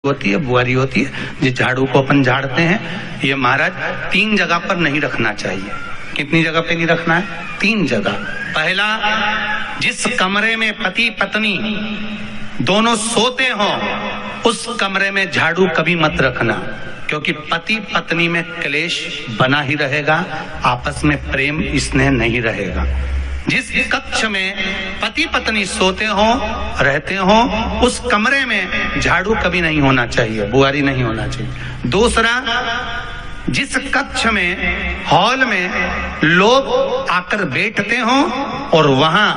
होती है, बुआरी होती है, जिस झाड़ू को अपन झाड़ते हैं, ये महाराज 3 जगह पर नहीं रखना चाहिए। कितनी जगह पे नहीं रखना है? 3 जगह। पहला, जिस कमरे में पति पत्नी दोनों सोते हो उस कमरे में झाड़ू कभी मत रखना, क्योंकि पति पत्नी में क्लेश बना ही रहेगा, आपस में प्रेम स्नेह नहीं रहेगा। जिस कक्ष में पति पत्नी सोते हो रहते हो उस कमरे में झाड़ू कभी नहीं होना चाहिए, बुआरी नहीं होना चाहिए। दूसरा, जिस कक्ष में हॉल में लोग आकर बैठते हो और वहां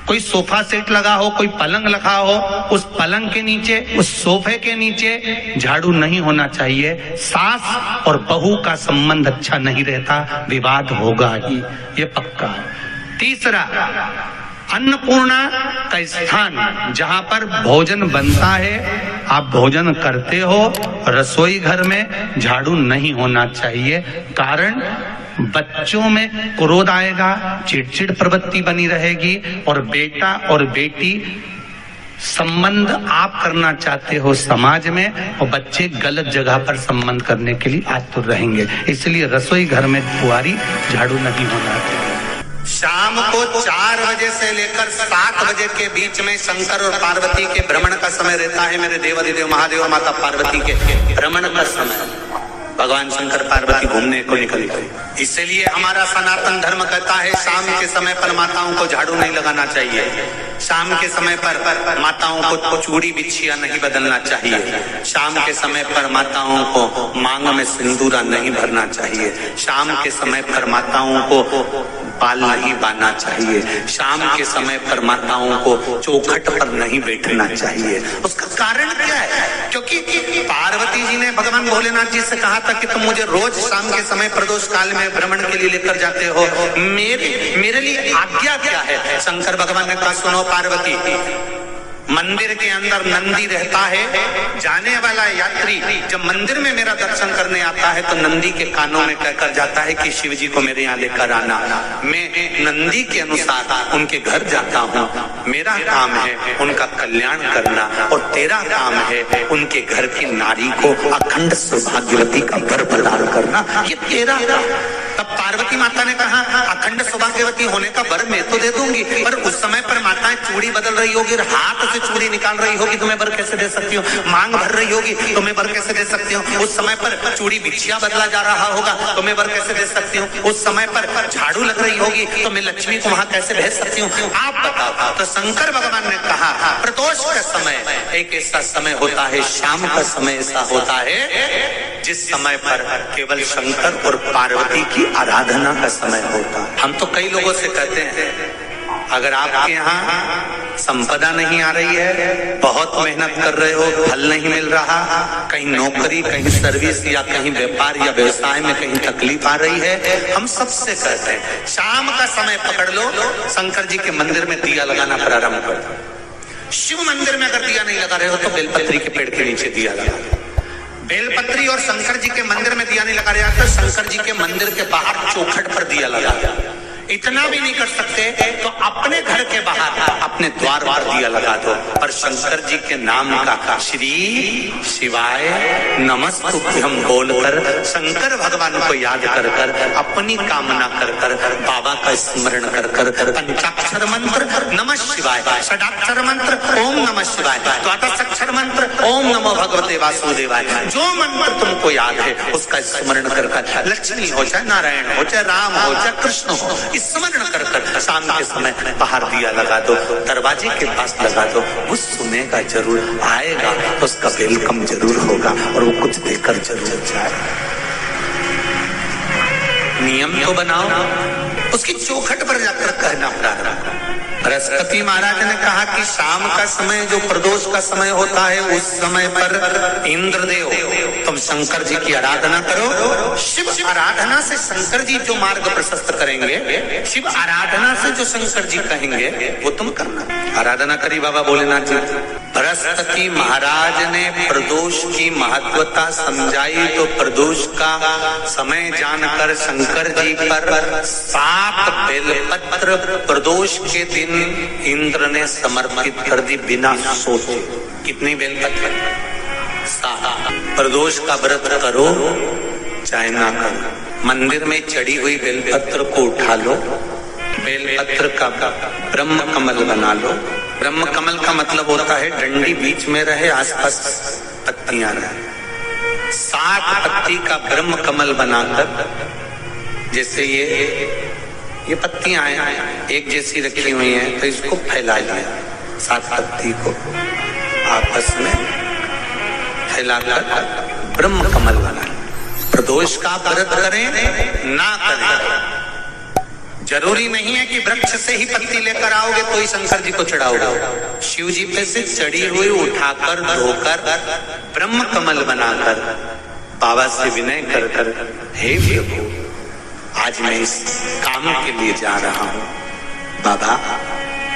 कोई सोफा सेट लगा हो, कोई पलंग लगा हो, उस पलंग के नीचे, उस सोफे के नीचे झाड़ू नहीं होना चाहिए। सास और बहू का संबंध अच्छा नहीं रहता, विवाद होगा ही, ये पक्का। तीसरा, अन्नपूर्णा का स्थान जहां पर भोजन बनता है, आप भोजन करते हो, रसोई घर में झाड़ू नहीं होना चाहिए। कारण, बच्चों में क्रोध आएगा, चिड़चिड़ प्रवृत्ति बनी रहेगी, और बेटा और बेटी संबंध आप करना चाहते हो समाज में, और बच्चे गलत जगह पर संबंध करने के लिए आतुर रहेंगे। इसलिए रसोई घर में बुआरी झाड़ू नहीं होना चाहिए। शाम को 4 बजे से लेकर 7 बजे के बीच में शंकर और पार्वती के भ्रमण का समय रहता है। मेरे देवाधिदेव महादेव माता पार्वती के भ्रमण का समय, भगवान शंकर पार्वती घूमने को निकल गए। इसलिए हमारा सनातन धर्म कहता है शाम के समय पर माताओं को झाड़ू नहीं लगाना चाहिए, शाम के समय पर माताओं को चूड़ी बिछिया नहीं बदलना चाहिए, शाम के समय पर माताओं को मांग में सिंदूरा नहीं भरना चाहिए, शाम के समय पर माताओं को बाल नहीं बांधना चाहिए, शाम के समय पर माताओं को चौखट पर नहीं बैठना चाहिए। उसका कारण क्या है? क्योंकि पार्वती जी ने भगवान भोलेनाथ जी से कहा था कि तुम मुझे रोज शाम के समय प्रदोष काल में भ्रमण के लिए लेकर जाते हो, मेरे लिए आज्ञा क्या है? शंकर भगवान ने कहा, सुनो पार्वती, मंदिर के अंदर नंदी रहता है, जाने वाला यात्री जब मंदिर में मेरा दर्शन करने आता है तो नंदी के कानों में कहकर जाता है कि शिव जी को मेरे यहाँ लेकर आना। मैं नंदी के अनुसार उनके घर जाता हूँ, मेरा काम है उनका कल्याण करना, और तेरा काम है उनके घर की नारी को अखंड सौभाग्यवती का वर प्रदान करना, ये तेरा। तब पार्वती माता ने कहा, अखंड सौभाग्यवती होने का वर मैं तो दे दूंगी, पर उस समय पर माताएं चूड़ी बदल रही होगी, हाथ से चूड़ी निकाल रही होगी, तुम्हें वर कैसे दे सकती हूँ? मांग भर रही होगी, तुम्हें वर कैसे दे सकती हूँ? उस समय पर चूड़ी बिछिया बदला जा रहा होगा, तुम्हें वर कैसे दे सकती हूँ? उस समय पर झाड़ू लग रही होगी, तो मैं लक्ष्मी को वहां कैसे भेज सकती हूँ? आप बताओ। तो शंकर भगवान ने कहा, प्रदोष का समय एक ऐसा समय होता है, शाम का समय ऐसा होता है जिस समय पर केवल शंकर और पार्वती की आराधना का समय होता है। हम तो कई लोगों से कहते हैं, अगर आपके यहाँ संपदा नहीं आ रही है, बहुत मेहनत कर रहे हो, फल नहीं मिल रहा, कहीं नौकरी, कहीं सर्विस या कहीं व्यापार या व्यवसाय में कहीं तकलीफ आ रही है, हम सबसे कहते हैं शाम का समय पकड़ लो, शंकर जी के मंदिर में दिया लगाना प्रारंभ कर दो। शिव मंदिर में अगर दिया नहीं लगा रहे हो तो बेलपत्री के पेड़ के नीचे दिया लगा। बेलपत्री और शंकर जी के मंदिर में दिया नहीं लगा रहा तो शंकर जी के मंदिर के बाहर चौखट पर दिया लगा। इतना भी नहीं कर सकते तो अपने घर के बाहर अपने द्वार पर दिया लगा दो, पर शंकर जी के नाम का श्री शिवाय नमस्तुभ्यम बोलकर शंकर भगवान को याद कर कर, अपनी कामना कर कर, बाबा का स्मरण कर कर, पंचाक्षर मंत्र नमः शिवाय, षडाक्षर मंत्र ओम नमः शिवाय, द्वादशाक्षर मंत्र ओम नमो भगवते वासुदेवाय, जो मंत्र तुमको याद है उसका स्मरण कर कर, लक्ष्मी हो चाहे नारायण हो चाहे राम हो चाहे कृष्ण हो, स्मरण कर कर शाम के समय बाहर दिया लगा दो, दरवाजे के पास लगा दो, वो सुनेगा जरूर, आएगा तो उसका वेलकम जरूर होगा और वो कुछ देकर जरूर जाए। नियम तो बनाओ, उसकी चौखट पर जाकर कहना प्रारंभ। बृहस्पति महाराज ने कहा कि शाम का समय जो प्रदोष का समय होता है उस समय पर इंद्रदेव तुम शंकर जी की आराधना करो। शिव आराधना से शंकर जी जो मार्ग प्रशस्त करेंगे, शिव आराधना से जो शंकर जी कहेंगे वो तुम करना। आराधना करी बाबा भोलेनाथ जी। बृहस्पति महाराज ने प्रदोष की महत्वता समझाई तो प्रदोष का समय जानकर शंकर जी पर 7 बेलपत्र प्रदोष के दिन इंद्र ने समर्पित कर दी बिना सोचे। कितनी बेलपत्र? प्रदोष का व्रत करो चाहे ना करो, मंदिर में चढ़ी हुई बेलपत्र को उठा लो, बेलपत्र का ब्रह्म कमल बना लो। ब्रह्म कमल का मतलब होता है डंडी बीच में रहे, आसपास पत्तियां रहे। 7 पत्ती का ब्रह्म कमल बनाकर, जैसे ये पत्तियां एक जैसी रखी हुई हैं, तो इसको फैला लिया, 7 पत्ती को आपस में फैलाकर ब्रह्म कमल बना। प्रदोष का व्रत करें ना करें, जरूरी नहीं है कि वृक्ष से ही पत्ती लेकर आओगे तो ही शंकर जी को चढ़ाओगे। शिव जी पे से चढ़ी हुई उठाकर धोकर ब्रह्म कमल बनाकर बाबा से विनय कर कर, हे प्रभु आज मैं इस काम के लिए जा रहा हूं, बाबा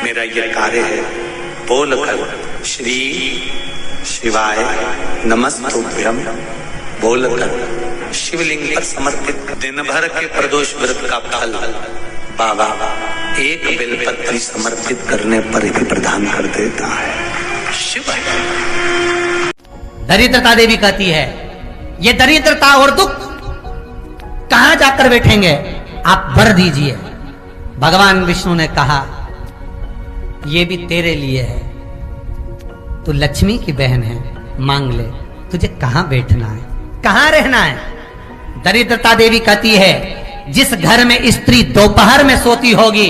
मेरा ये कार्य है, बोलकर श्री शिवाय नमस्तुभ्यम बोलकर शिवलिंग पर समर्पित दिन भर के प्रदोष व्रत का फल बाबा एक बेलपत्री समर्पित करने पर भी प्रदान कर देता है। शिव दरिद्रता देवी कहती है, ये दरिद्रता और दुख कहां जाकर बैठेंगे, आप वर दीजिए। भगवान विष्णु ने कहा, ये भी तेरे लिए है, तू लक्ष्मी की बहन है, मांग ले, तुझे कहां बैठना है, कहां रहना है। दरिद्रता देवी कहती है, जिस घर में स्त्री दोपहर में सोती होगी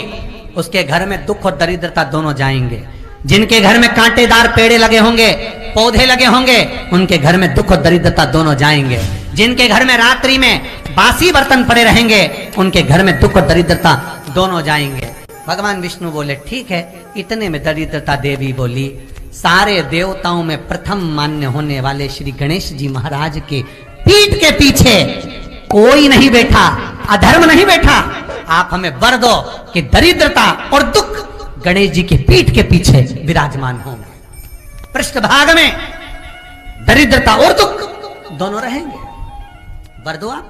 उसके घर में दुख और दरिद्रता दोनों जाएंगे। जिनके घर में कांटेदार पेड़े लगे होंगे, पौधे लगे होंगे, उनके घर में दुख और दरिद्रता दोनों जाएंगे। जिनके घर में रात्रि में बासी बर्तन पड़े रहेंगे, उनके घर में दुख और दरिद्रता दोनों जाएंगे। भगवान विष्णु बोले, ठीक है। इतने में दरिद्रता देवी बोली, सारे देवताओं में प्रथम मान्य होने वाले श्री गणेश जी महाराज के पीठ के पीछे कोई नहीं बैठा, अधर्म नहीं बैठा। आप हमें वर दो कि दरिद्रता और दुख गणेश जी के पीठ के पीछे विराजमान होंगे, पृष्ठभाग में दरिद्रता और दुख दोनों रहेंगे। वर दो आप।